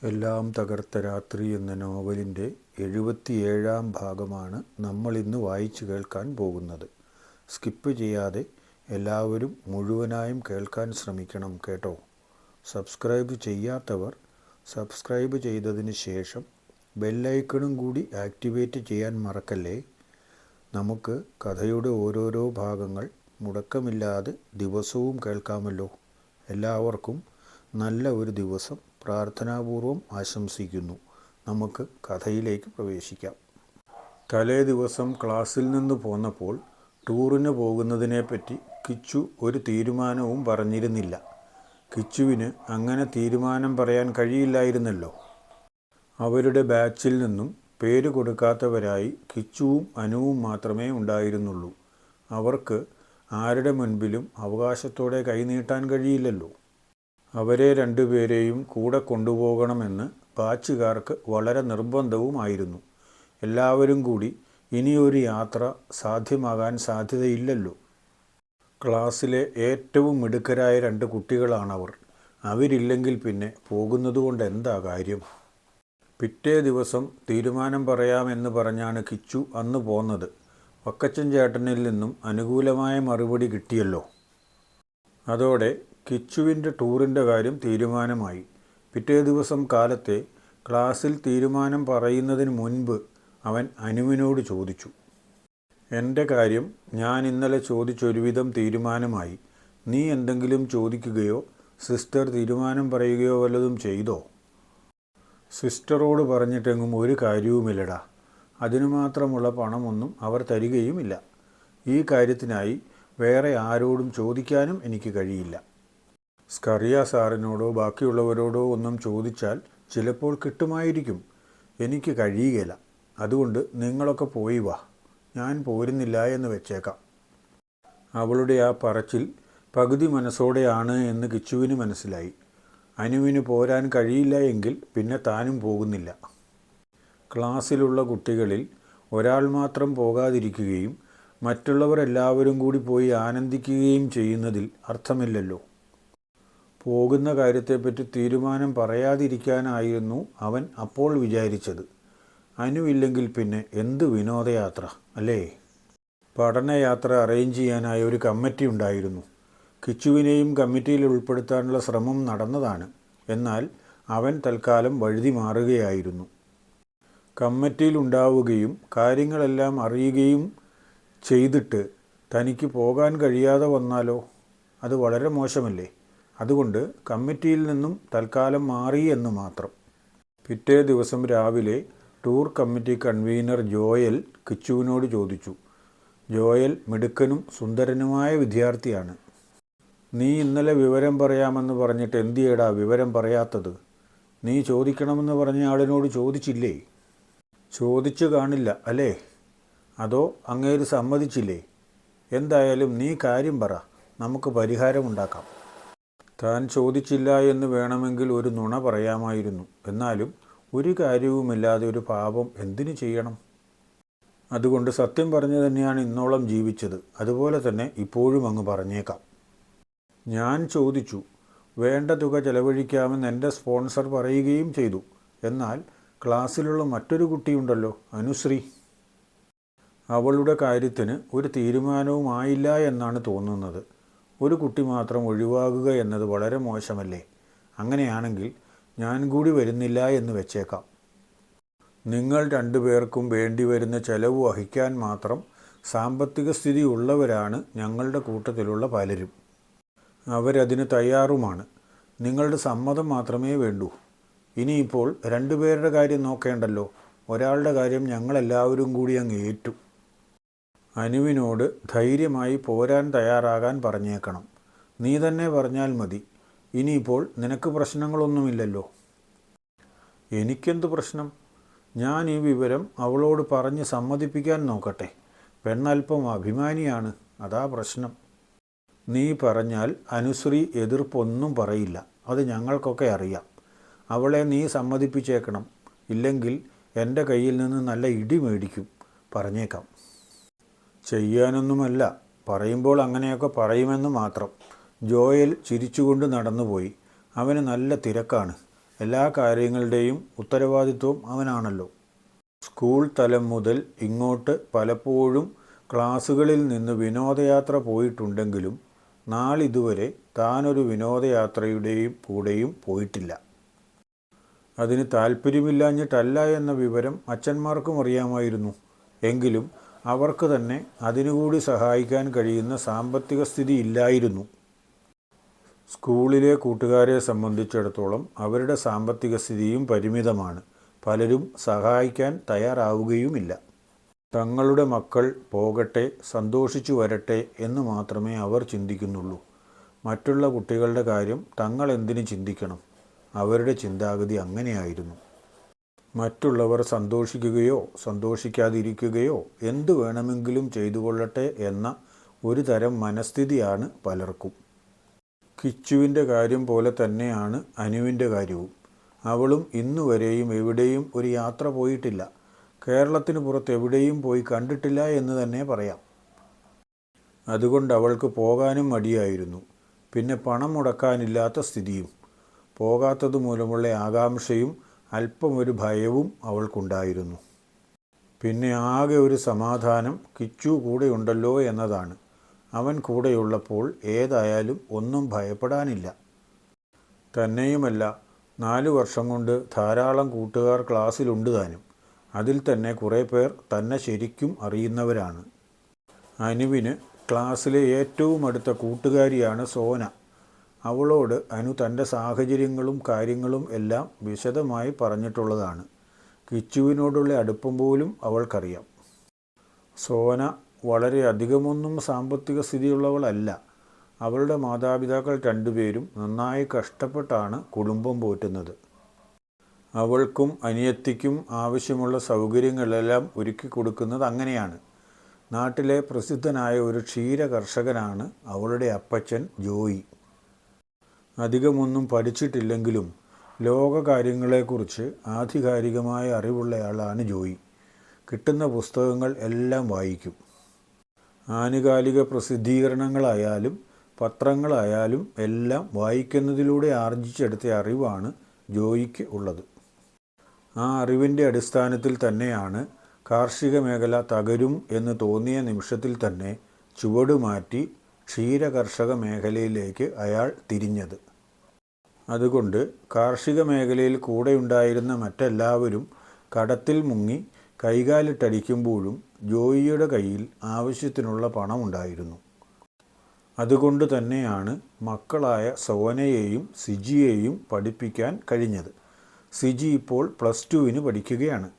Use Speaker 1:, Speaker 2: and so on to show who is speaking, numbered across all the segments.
Speaker 1: എല്ലാം തകർത്ത രാത്രി എന്ന നോവലിൻ്റെ 77-ാം ഭാഗമാണ് നമ്മളിന്ന് വായിച്ചു കേൾക്കാൻ പോകുന്നത്. സ്കിപ്പ് ചെയ്യാതെ എല്ലാവരും മുഴുവനായും കേൾക്കാൻ ശ്രമിക്കണം കേട്ടോ. സബ്സ്ക്രൈബ് ചെയ്യാത്തവർ സബ്സ്ക്രൈബ് ചെയ്തതിന് ശേഷം ബെല്ലൈക്കണും കൂടി ആക്ടിവേറ്റ് ചെയ്യാൻ മറക്കല്ലേ. നമുക്ക് കഥയുടെ ഓരോരോ ഭാഗങ്ങൾ മുടക്കമില്ലാതെ ദിവസവും കേൾക്കാമല്ലോ. എല്ലാവർക്കും നല്ല ഒരു ദിവസം പ്രാർത്ഥനാപൂർവം ആശംസിക്കുന്നു. നമുക്ക് കഥയിലേക്ക് പ്രവേശിക്കാം. തലേ ദിവസം ക്ലാസ്സിൽ നിന്ന് പോന്നപ്പോൾ ടൂറിന് പോകുന്നതിനെപ്പറ്റി കിച്ചു ഒരു തീരുമാനവും പറഞ്ഞിരുന്നില്ല. കിച്ചുവിന് അങ്ങനെ തീരുമാനം പറയാൻ കഴിയില്ലായിരുന്നല്ലോ. അവരുടെ ബാച്ചിൽ നിന്നും പേര് കൊടുക്കാത്തവരായി കിച്ചുവും അനുവും മാത്രമേ ഉണ്ടായിരുന്നുള്ളൂ. അവർക്ക് ആരുടെ മുൻപിലും അവകാശത്തോടെ കൈനീട്ടാൻ കഴിയില്ലല്ലോ. അവരെ രണ്ടുപേരെയും കൂടെ കൊണ്ടുപോകണമെന്ന് ബാച്ചുകാർക്ക് വളരെ നിർബന്ധവുമായിരുന്നു. എല്ലാവരും കൂടി ഇനിയൊരു യാത്ര സാധ്യമാകാൻ സാധ്യതയില്ലല്ലോ. ക്ലാസ്സിലെ ഏറ്റവും മിടുക്കരായ 2 കുട്ടികളാണവർ. അവരില്ലെങ്കിൽ പിന്നെ പോകുന്നതുകൊണ്ട് എന്താ കാര്യം? പിറ്റേ ദിവസം തീരുമാനം പറയാമെന്ന് പറഞ്ഞാണ് കിച്ചു അന്ന് പോന്നത്. വക്കച്ചൻ ചേട്ടനിൽ നിന്നും അനുകൂലമായ മറുപടി കിട്ടിയല്ലോ. അതോടെ കിച്ചുവിൻ്റെ ടൂറിൻ്റെ കാര്യം തീരുമാനമായി. പിറ്റേ ദിവസം കാലത്തെ ക്ലാസ്സിൽ തീരുമാനം പറയുന്നതിന് മുൻപ് അവൻ അനുവിനോട് ചോദിച്ചു. എൻ്റെ കാര്യം ഞാൻ ഇന്നലെ ചോദിച്ചൊരുവിധം തീരുമാനമായി. നീ എന്തെങ്കിലും ചോദിക്കുകയോ സിസ്റ്റർ തീരുമാനം പറയുകയോ വല്ലതും ചെയ്തോ? സിസ്റ്ററോട് പറഞ്ഞിട്ടെങ്ങും ഒരു കാര്യവുമില്ലടാ. അതിനു മാത്രമുള്ള പണമൊന്നും അവർ തരികയുമില്ല. ഈ കാര്യത്തിനായി വേറെ ആരോടും ചോദിക്കാനും എനിക്ക് കഴിയില്ല. സ്കറിയ സാറിനോടോ ബാക്കിയുള്ളവരോടോ ഒന്നും ചോദിച്ചാൽ ചിലപ്പോൾ കിട്ടുമായിരിക്കും. എനിക്ക് കഴിയുകയില്ല. അതുകൊണ്ട് നിങ്ങളൊക്കെ പോയി വാ. ഞാൻ പോരുന്നില്ല എന്ന് വെച്ചേക്കാം. അവളുടെ ആ പറച്ചിൽ പകുതി മനസ്സോടെയാണ് എന്ന് കിച്ചുവിന് മനസ്സിലായി. അനുവിന് പോരാൻ കഴിയില്ല എങ്കിൽ പിന്നെ താനും പോകുന്നില്ല. ക്ലാസ്സിലുള്ള കുട്ടികളിൽ ഒരാൾ മാത്രം പോകാതിരിക്കുകയും മറ്റുള്ളവർ എല്ലാവരും കൂടി പോയി ആനന്ദിക്കുകയും ചെയ്യുന്നതിൽ അർത്ഥമില്ലല്ലോ. പോകുന്ന കാര്യത്തെപ്പറ്റി തീരുമാനം പറയാതിരിക്കാനായിരുന്നു അവൻ അപ്പോൾ വിചാരിച്ചത്. അനുവില്ലെങ്കിൽ പിന്നെ എന്ത് വിനോദയാത്ര അല്ലേ? പഠനയാത്ര അറേഞ്ച് ചെയ്യാനായി ഒരു കമ്മിറ്റി ഉണ്ടായിരുന്നു. കിച്ചുവിനെയും കമ്മിറ്റിയിൽ ഉൾപ്പെടുത്താനുള്ള ശ്രമം നടന്നതാണ്. എന്നാൽ അവൻ തൽക്കാലം വഴുതി മാറുകയായിരുന്നു. കമ്മിറ്റിയിൽ ഉണ്ടാവുകയും കാര്യങ്ങളെല്ലാം അറിയുകയും ചെയ്തിട്ട് തനിക്ക് പോകാൻ കഴിയാതെ വന്നാലോ? അത് വളരെ മോശമല്ലേ? അതുകൊണ്ട് കമ്മിറ്റിയിൽ നിന്നും തൽക്കാലം മാറി എന്ന് മാത്രം. പിറ്റേ ദിവസം രാവിലെ ടൂർ കമ്മിറ്റി കൺവീനർ ജോയൽ കിച്ചുവിനോട് ചോദിച്ചു. ജോയൽ മിടുക്കനും സുന്ദരനുമായ വിദ്യാർത്ഥിയാണ്. നീ ഇന്നലെ വിവരം പറയാമെന്ന് പറഞ്ഞിട്ട് എന്തിയേടാ വിവരം പറയാത്തത്? നീ ചോദിക്കണമെന്ന് പറഞ്ഞ ആളിനോട് ചോദിച്ചില്ലേ? ചോദിച്ചു കാണില്ല അല്ലേ? അതോ അങ്ങേര് സമ്മതിച്ചില്ലേ? എന്തായാലും നീ കാര്യം പറ, നമുക്ക് പരിഹാരമുണ്ടാക്കാം. താൻ ചോദിച്ചില്ല എന്ന് വേണമെങ്കിൽ ഒരു നുണ പറയാമായിരുന്നു. എന്നാലും ഒരു കാര്യവുമില്ലാതെ ഒരു പാപം എന്തിനു ചെയ്യണം? അതുകൊണ്ട് സത്യം പറഞ്ഞു തന്നെയാണ് ഇന്നോളം ജീവിച്ചത്. അതുപോലെ തന്നെ ഇപ്പോഴും അങ്ങ് പറഞ്ഞേക്കാം. ഞാൻ ചോദിച്ചു. വേണ്ട തുക ചെലവഴിക്കാമെന്ന് എൻ്റെ സ്പോൺസർ പറയുകയും ചെയ്തു. എന്നാൽ ക്ലാസ്സിലുള്ള മറ്റൊരു കുട്ടിയുണ്ടല്ലോ, അനുശ്രീ. അവളുടെ കാര്യത്തിന് ഒരു തീരുമാനവും ആയില്ല എന്നാണ് തോന്നുന്നത്. ഒരു കുട്ടി മാത്രം ഒഴിവാകുക എന്നത് വളരെ മോശമല്ലേ? അങ്ങനെയാണെങ്കിൽ ഞാൻ കൂടി വരുന്നില്ല എന്ന് വെച്ചേക്കാം. നിങ്ങൾ 2 പേർക്കും വേണ്ടി വരുന്ന ചെലവ് വഹിക്കാൻ മാത്രം സാമ്പത്തിക സ്ഥിതി ഉള്ളവരാണ് ഞങ്ങളുടെ കൂട്ടത്തിലുള്ള പലരും. അവരതിന് തയ്യാറുമാണ്. നിങ്ങളുടെ സമ്മതം മാത്രമേ വേണ്ടൂ. ഇനിയിപ്പോൾ 2 പേരുടെ കാര്യം നോക്കേണ്ടല്ലോ. ഒരാളുടെ കാര്യം ഞങ്ങളെല്ലാവരും കൂടി അങ്ങ് ഏറ്റു. അനുവിനോട് ധൈര്യമായി പോരാൻ തയ്യാറാകാൻ പറഞ്ഞേക്കണം. നീ തന്നെ പറഞ്ഞാൽ മതി. ഇനിയിപ്പോൾ നിനക്ക് പ്രശ്നങ്ങളൊന്നുമില്ലല്ലോ. എനിക്കെന്ത് പ്രശ്നം? ഞാൻ ഈ വിവരം അവളോട് പറഞ്ഞ് സമ്മതിപ്പിക്കാൻ നോക്കട്ടെ. പെണ്ണൽപ്പം അഭിമാനിയാണ്, അതാ പ്രശ്നം. നീ പറഞ്ഞാൽ അനുശ്രീ എതിർപ്പൊന്നും പറയില്ല. അത് ഞങ്ങൾക്കൊക്കെ അറിയാം. അവളെ നീ സമ്മതിപ്പിച്ചേക്കണം. ഇല്ലെങ്കിൽ എൻ്റെ കയ്യിൽ നിന്ന് നല്ല ഇടി മേടിക്കും. പറഞ്ഞേക്കാം. ചെയ്യാനൊന്നുമല്ല, പറയുമ്പോൾ അങ്ങനെയൊക്കെ പറയുമെന്ന് മാത്രം. ജോയൽ ചിരിച്ചുകൊണ്ട് നടന്നുപോയി. അവന് നല്ല തിരക്കാണ്. എല്ലാ കാര്യങ്ങളുടെയും ഉത്തരവാദിത്വം അവനാണല്ലോ. സ്കൂൾ തലം മുതൽ ഇങ്ങോട്ട് പലപ്പോഴും ക്ലാസ്സുകളിൽ നിന്ന് വിനോദയാത്ര പോയിട്ടുണ്ടെങ്കിലും നാളിതുവരെ താനൊരു വിനോദയാത്രയുടെയും കൂടെയും പോയിട്ടില്ല. അതിന് താല്പര്യമില്ലാഞ്ഞിട്ടല്ല എന്ന വിവരം അച്ഛന്മാർക്കും അറിയാമായിരുന്നു. എങ്കിലും അവർക്ക് തന്നെ അതിനുകൂടി സഹായിക്കാൻ കഴിയുന്ന സാമ്പത്തിക സ്ഥിതി ഇല്ലായിരുന്നു. സ്കൂളിലെ കൂട്ടുകാരെ സംബന്ധിച്ചിടത്തോളം അവരുടെ സാമ്പത്തിക സ്ഥിതിയും പരിമിതമാണ്. പലരും സഹായിക്കാൻ തയ്യാറാവുകയുമില്ല. തങ്ങളുടെ മക്കൾ പോകട്ടെ, സന്തോഷിച്ചു വരട്ടെ എന്ന് മാത്രമേ അവർ ചിന്തിക്കുന്നുള്ളൂ. മറ്റുള്ള കുട്ടികളുടെ കാര്യം തങ്ങൾ എന്തിനു ചിന്തിക്കണം? അവരുടെ ചിന്താഗതി അങ്ങനെയായിരുന്നു. മറ്റുള്ളവർ സന്തോഷിക്കുകയോ സന്തോഷിക്കാതിരിക്കുകയോ എന്തു വേണമെങ്കിലും ചെയ്തുകൊള്ളട്ടെ എന്ന ഒരു തരം മനസ്ഥിതിയാണ് പലർക്കും. കിച്ചുവിൻ്റെ കാര്യം പോലെ തന്നെയാണ് അനുവിൻ്റെ കാര്യവും. അവളും ഇന്നുവരെയും എവിടെയും ഒരു യാത്ര പോയിട്ടില്ല. കേരളത്തിന് പുറത്ത് എവിടെയും പോയി കണ്ടിട്ടില്ല എന്ന് തന്നെ പറയാം. അതുകൊണ്ട് അവൾക്ക് പോകാനും മടിയായിരുന്നു. പിന്നെ പണം മുടക്കാനില്ലാത്ത സ്ഥിതിയും. പോകാത്തത് മൂലമുള്ള ആകാംക്ഷയും അല്പം ഒരു ഭയവും അവൾക്കുണ്ടായിരുന്നു. പിന്നെ ആകെ ഒരു സമാധാനം കിച്ചു കൂടെയുണ്ടല്ലോ എന്നതാണ്. അവൻ കൂടെയുള്ളപ്പോൾ ഏതായാലും ഒന്നും ഭയപ്പെടാനില്ല. തന്നെയുമല്ല, 4 വർഷം കൊണ്ട് ധാരാളം കൂട്ടുകാർ ക്ലാസ്സിലുണ്ട് താനും. അതിൽ തന്നെ കുറേ പേർ തന്നെ ശരിക്കും അറിയുന്നവരാണ്. അനുവിന് ക്ലാസ്സിലെ ഏറ്റവും അടുത്ത കൂട്ടുകാരിയാണ് സോന. അവളോട് അനു തൻ്റെ സാഹചര്യങ്ങളും കാര്യങ്ങളും എല്ലാം വിശദമായി പറഞ്ഞിട്ടുള്ളതാണ്. കിച്ചുവിനോടുള്ള അടുപ്പം പോലും അവൾക്കറിയാം. സോന വളരെ അധികമൊന്നും സാമ്പത്തിക സ്ഥിതിയുള്ളവളല്ല. അവളുടെ മാതാപിതാക്കൾ രണ്ടുപേരും നന്നായി കഷ്ടപ്പെട്ടാണ് കുടുംബം പോറ്റുന്നത്. അവൾക്കും അനിയത്തിക്കും ആവശ്യമുള്ള സൗകര്യങ്ങളെല്ലാം ഒരുക്കി കൊടുക്കുന്നത് അങ്ങനെയാണ്. നാട്ടിലെ പ്രസിദ്ധനായ ഒരു ക്ഷീര കർഷകനാണ് അവളുടെ അപ്പച്ചൻ ജോയി. അധികമൊന്നും പഠിച്ചിട്ടില്ലെങ്കിലും ലോകകാര്യങ്ങളെക്കുറിച്ച് ആധികാരികമായ അറിവുള്ളയാളാണ് ജോയി. കിട്ടുന്ന പുസ്തകങ്ങൾ എല്ലാം വായിക്കും. ആനുകാലിക പ്രസിദ്ധീകരണങ്ങളായാലും പത്രങ്ങളായാലും എല്ലാം വായിക്കുന്നതിലൂടെ ആർജിച്ചെടുത്ത അറിവാണ് ജോയിക്ക് ഉള്ളത്. ആ അറിവിൻ്റെ അടിസ്ഥാനത്തിൽ തന്നെയാണ് കാർഷിക മേഖല തകരും എന്ന് തോന്നിയ നിമിഷത്തിൽ തന്നെ ചുവടുമാറ്റി ക്ഷീരകർഷക മേഖലയിലേക്ക് അയാൾ തിരിഞ്ഞത്. അതുകൊണ്ട് കാർഷിക മേഖലയിൽ കൂടെയുണ്ടായിരുന്ന മറ്റെല്ലാവരും കടത്തിൽ മുങ്ങി കൈകാലിട്ടടിക്കുമ്പോഴും ജോയിയുടെ കയ്യിൽ ആവശ്യത്തിനുള്ള പണമുണ്ടായിരുന്നു. അതുകൊണ്ട് തന്നെയാണ് മക്കളായ സോനയെയും സിജിയെയും പഠിപ്പിക്കാൻ കഴിഞ്ഞത്. സിജി ഇപ്പോൾ +2 പഠിക്കുകയാണ്.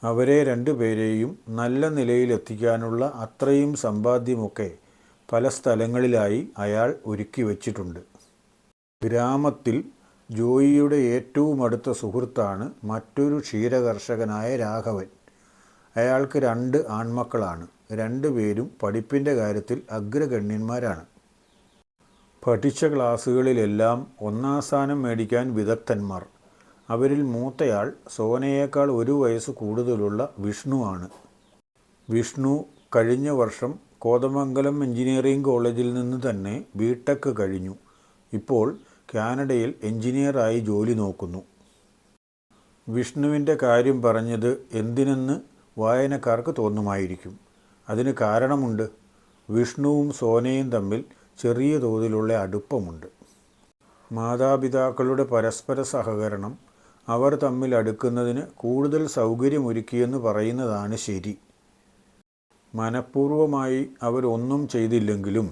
Speaker 1: അവരെ രണ്ടുപേരെയും നല്ല നിലയിലെത്തിക്കാനുള്ള അത്രയും സമ്പാദ്യമൊക്കെ പല സ്ഥലങ്ങളിലായി അയാൾ ഒരുക്കി വച്ചിട്ടുണ്ട്. ഗ്രാമത്തിൽ ജോയിയുടെ ഏറ്റവും അടുത്ത സുഹൃത്താണ് മറ്റൊരു ക്ഷീരകർഷകനായ രാഘവൻ. അയാൾക്ക് 2 ആൺമക്കളാണ്. രണ്ടുപേരും പഠിപ്പിൻ്റെ കാര്യത്തിൽ അഗ്രഗണ്യന്മാരാണ്. പഠിച്ച ക്ലാസ്സുകളിലെല്ലാം 1-ാം സ്ഥാനം മേടിക്കാൻ വിദഗ്ധന്മാർ. അവരിൽ മൂത്തയാൾ സോനയേക്കാൾ 1 വയസ്സ് കൂടുതലുള്ള വിഷ്ണു ആണ്. വിഷ്ണു കഴിഞ്ഞ വർഷം കോതമംഗലം എഞ്ചിനീയറിംഗ് കോളേജിൽ നിന്ന് തന്നെ ബിടെക് കഴിഞ്ഞു. ഇപ്പോൾ കാനഡയിൽ എഞ്ചിനീയറായി ജോലി നോക്കുന്നു. വിഷ്ണുവിൻ്റെ കാര്യം പറഞ്ഞത് എന്തിനെന്ന് വായനക്കാർക്ക് തോന്നുമായിരിക്കും. അതിന് കാരണമുണ്ട്. വിഷ്ണുവും സോനയും തമ്മിൽ ചെറിയ തോതിലുള്ള അടുപ്പമുണ്ട്. മാതാപിതാക്കളുടെ പരസ്പര സഹകരണം അവർ തമ്മിൽ അടുക്കുന്നതിന് കൂടുതൽ സൗകര്യമൊരുക്കിയെന്ന് പറയുന്നതാണ് ശരി. മനഃപൂർവമായി അവരൊന്നും ചെയ്തില്ലെങ്കിലും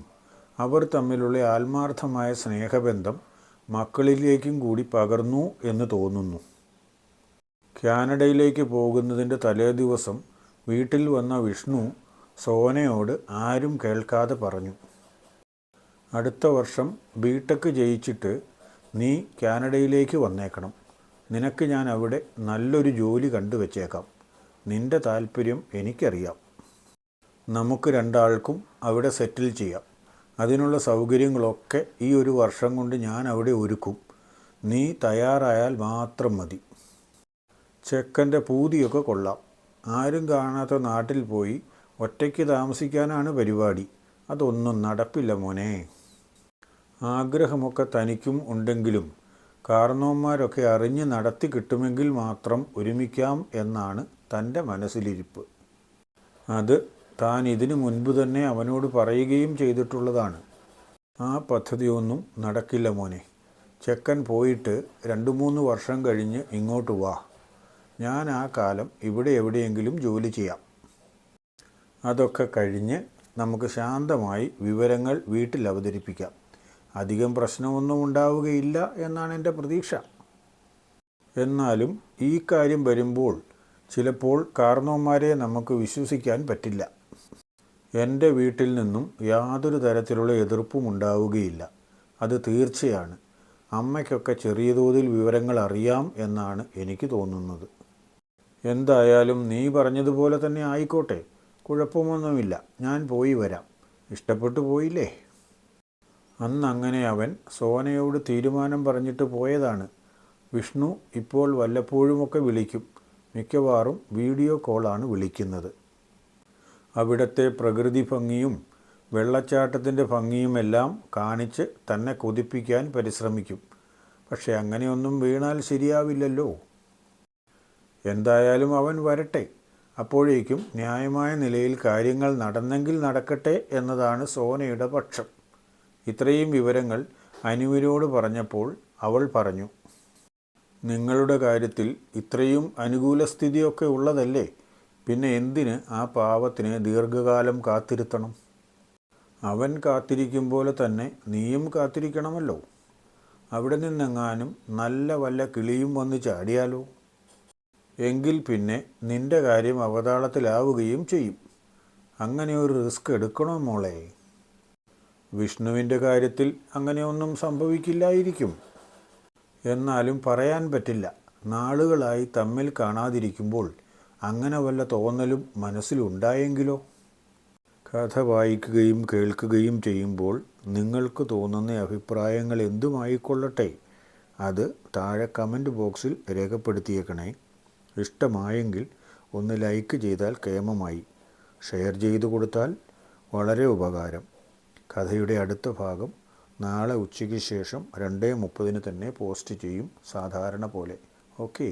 Speaker 1: അവർ തമ്മിലുള്ള ആത്മാർത്ഥമായ സ്നേഹബന്ധം മക്കളിലേക്കും കൂടി പകർന്നു എന്ന് തോന്നുന്നു. കാനഡയിലേക്ക് പോകുന്നതിൻ്റെ തലേദിവസം വീട്ടിൽ വന്ന വിഷ്ണു സോനയോട് ആരും കേൾക്കാതെ പറഞ്ഞു, അടുത്ത വർഷം ബിടെക് ജയിച്ചിട്ട് നീ കാനഡയിലേക്ക് വന്നേക്കണം. നിനക്ക് ഞാൻ അവിടെ നല്ലൊരു ജോലി കണ്ടുവച്ചേക്കാം. നിൻ്റെ താല്പര്യം എനിക്കറിയാം. നമുക്ക് 2 ആൾക്കും അവിടെ സെറ്റിൽ ചെയ്യാം. അതിനുള്ള സൗകര്യങ്ങളൊക്കെ ഈ 1 വർഷം കൊണ്ട് ഞാൻ അവിടെ ഒരുക്കും. നീ തയ്യാറായാൽ മാത്രം മതി. ചെക്കൻ്റെ പൂതിയൊക്കെ കൊള്ളാം. ആരും കാണാത്ത നാട്ടിൽ പോയി ഒറ്റയ്ക്ക് താമസിക്കാനാണ് പരിപാടി. അതൊന്നും നടപ്പില്ല മോനെ. ആഗ്രഹമൊക്കെ തനിക്കും ഉണ്ടെങ്കിലും കാരണവന്മാരൊക്കെ അറിഞ്ഞ് നടത്തി കിട്ടുമെങ്കിൽ മാത്രം ഒരുമിക്കാം എന്നാണ് തൻ്റെ മനസ്സിലിരിപ്പ്. അത് താൻ ഇതിനു മുൻപ് തന്നെ അവനോട് പറയുകയും ചെയ്തിട്ടുള്ളതാണ്. ആ പദ്ധതിയൊന്നും നടക്കില്ല മോനെ. ചെക്കൻ പോയിട്ട് 2-3 വർഷം കഴിഞ്ഞ് ഇങ്ങോട്ട് വാ. ഞാൻ ആ കാലം ഇവിടെ എവിടെയെങ്കിലും ജോലി ചെയ്യാം. അതൊക്കെ കഴിഞ്ഞ് നമുക്ക് ശാന്തമായി വിവരങ്ങൾ വീട്ടിൽ അവതരിപ്പിക്കാം. അധികം പ്രശ്നമൊന്നും ഉണ്ടാവുകയില്ല എന്നാണ് എൻ്റെ പ്രതീക്ഷ. എന്നാലും ഈ കാര്യം വരുമ്പോൾ ചിലപ്പോൾ കാരണവന്മാരെ നമുക്ക് വിശ്വസിക്കാൻ പറ്റില്ല. എൻ്റെ വീട്ടിൽ നിന്നും യാതൊരു തരത്തിലുള്ള എതിർപ്പും ഉണ്ടാവുകയില്ല, അത് തീർച്ചയാണ്. അമ്മയ്ക്കൊക്കെ ചെറിയ തോതിൽ വിവരങ്ങൾ അറിയാം എന്നാണ് എനിക്ക് തോന്നുന്നത്. എന്തായാലും നീ പറഞ്ഞതുപോലെ തന്നെ ആയിക്കോട്ടെ, കുഴപ്പമൊന്നുമില്ല. ഞാൻ പോയി വരാം. ഇഷ്ടപ്പെട്ടു പോയില്ലേ? അന്നങ്ങനെ അവൻ സോനയോട് തീരുമാനം പറഞ്ഞിട്ട് പോയതാണ്. വിഷ്ണു ഇപ്പോൾ വല്ലപ്പോഴുമൊക്കെ വിളിക്കും. മിക്കവാറും വീഡിയോ കോളാണ് വിളിക്കുന്നത്. അവിടുത്തെ പ്രകൃതി ഭംഗിയും വെള്ളച്ചാട്ടത്തിൻ്റെ ഭംഗിയുമെല്ലാം കാണിച്ച് തന്നെ കൊതിപ്പിക്കാൻ പരിശ്രമിക്കും. പക്ഷെ അങ്ങനെയൊന്നും വീണാൽ ശരിയാവില്ലല്ലോ. എന്തായാലും അവൻ വരട്ടെ. അപ്പോഴേക്കും ന്യായമായ നിലയിൽ കാര്യങ്ങൾ നടന്നെങ്കിൽ നടക്കട്ടെ എന്നതാണ് സോനയുടെ പക്ഷം. ഇത്രയും വിവരങ്ങൾ അനുവിനോട് പറഞ്ഞപ്പോൾ അവൾ പറഞ്ഞു, നിങ്ങളുടെ കാര്യത്തിൽ ഇത്രയും അനുകൂല സ്ഥിതിയൊക്കെ ഉള്ളതല്ലേ, പിന്നെ എന്തിന് ആ പാവത്തിനെ ദീർഘകാലം കാത്തിരുത്തണം? അവൻ കാത്തിരിക്കും പോലെ തന്നെ നീയും കാത്തിരിക്കണമല്ലോ. അവിടെ നിന്നെങ്ങാനും നല്ല വല്ല കിളിയും വന്ന് ചാടിയാലോ? എങ്കിൽ പിന്നെ നിന്റെ കാര്യം അവതാളത്തിലാവുകയും ചെയ്യും. അങ്ങനെ ഒരു റിസ്ക് എടുക്കണോ മോളെ? വിഷ്ണുവിൻ്റെ കാര്യത്തിൽ അങ്ങനെയൊന്നും സംഭവിക്കില്ലായിരിക്കും. എന്നാലും പറയാൻ പറ്റില്ല. നാളുകളായി തമ്മിൽ കാണാതിരിക്കുമ്പോൾ അങ്ങനെ വല്ല തോന്നലും മനസ്സിലുണ്ടായെങ്കിലോ? കഥ വായിക്കുകയും കേൾക്കുകയും ചെയ്യുമ്പോൾ നിങ്ങൾക്ക് തോന്നുന്ന അഭിപ്രായങ്ങൾ എന്തുമായിക്കൊള്ളട്ടെ, അത് താഴെ കമൻറ്റ് ബോക്സിൽ രേഖപ്പെടുത്തിയേക്കണേ. ഇഷ്ടമായെങ്കിൽ ഒന്ന് ലൈക്ക് ചെയ്താൽ കേമമായി. ഷെയർ ചെയ്തു കൊടുത്താൽ വളരെ ഉപകാരം. കഥയുടെ അടുത്ത ഭാഗം നാളെ ഉച്ചയ്ക്ക് ശേഷം 2:30 തന്നെ പോസ്റ്റ് ചെയ്യും, സാധാരണ പോലെ. ഓക്കേ.